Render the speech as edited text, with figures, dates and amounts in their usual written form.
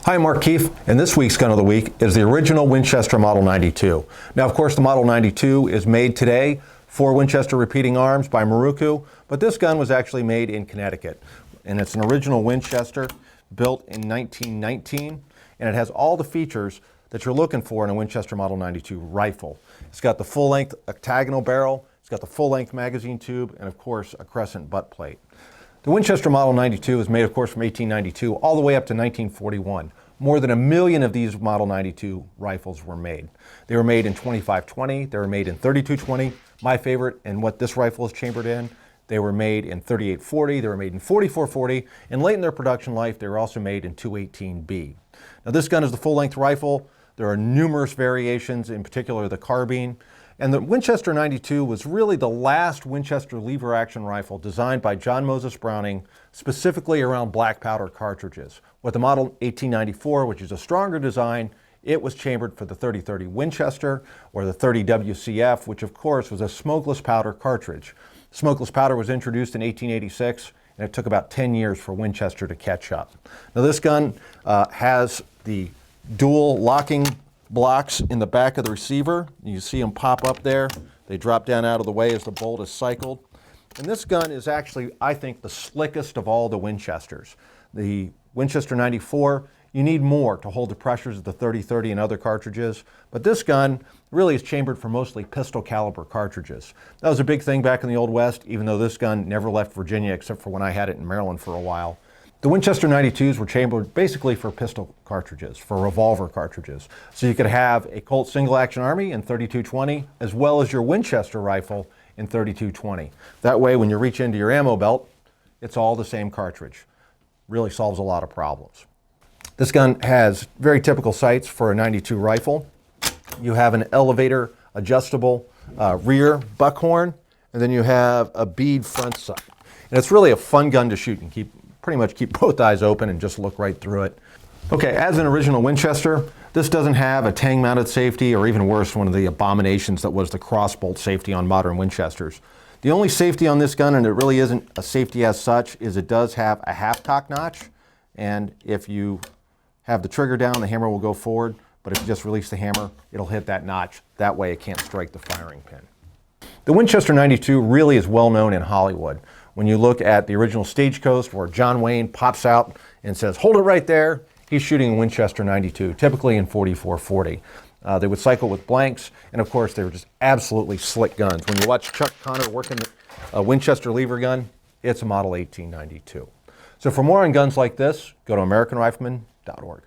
Hi, I'm Mark Keefe, and this week's Gun of the Week is the original Winchester Model 92. Now, of course, the Model 92 is made today for Winchester Repeating Arms by Maruku, but this gun was actually made in Connecticut. And it's an original Winchester built in 1919, and it has all the features that you're looking for in a Winchester Model 92 rifle. It's got the full-length octagonal barrel, it's got the full-length magazine tube, and of course, a crescent butt plate. The Winchester Model 92 is made, of course, from 1892 all the way up to 1941. More than 1 million of these Model 92 rifles were made. They were made in 25-20, they were made in 32-20. My favorite, and what this rifle is chambered in, they were made in 38-40, they were made in 44-40, and late in their production life, they were also made in 218B. Now, this gun is the full-length rifle. There are numerous variations, in particular the carbine. And the Winchester 92 was really the last Winchester lever-action rifle designed by John Moses Browning specifically around black powder cartridges. With the Model 1894, which is a stronger design, it was chambered for the 30-30 Winchester or the 30 WCF, which of course was a smokeless powder cartridge. Smokeless powder was introduced in 1886, and it took about 10 years for Winchester to catch up. Now, this gun has the dual locking blocks in the back of the receiver. You see them pop up there. They drop down out of the way as the bolt is cycled. And this gun is actually, I think, the slickest of all the Winchesters. The Winchester 94, you need more to hold the pressures of the 30-30 and other cartridges, but this gun really is chambered for mostly pistol caliber cartridges. That was a big thing back in the Old West, even though this gun never left Virginia except for when I had it in Maryland for a while. The Winchester 92s were chambered basically for pistol cartridges, for revolver cartridges. So you could have a Colt single action army in 32-20 as well as your Winchester rifle in 32-20. That way, when you reach into your ammo belt, it's all the same cartridge. Really solves a lot of problems. This gun has very typical sights for a 92 rifle. You have an elevator adjustable rear buckhorn, and then you have a bead front sight. And it's really a fun gun to shoot. You can pretty much keep both eyes open and just look right through it. Okay, as an original Winchester, this doesn't have a tang-mounted safety, or even worse, one of the abominations that was the crossbolt safety on modern Winchesters. The only safety on this gun, and it really isn't a safety as such, is it does have a half-cock notch, and if you have the trigger down, the hammer will go forward, but if you just release the hammer, it'll hit that notch. That way it can't strike the firing pin. The Winchester 92 really is well known in Hollywood. When you look at the original Stagecoach, where John Wayne pops out and says, "Hold it right there," he's shooting a Winchester 92, typically in 44-40. They would cycle with blanks, and of course, they were just absolutely slick guns. When you watch Chuck Connor working a Winchester lever gun, it's a Model 1892. So for more on guns like this, go to AmericanRifleman.org.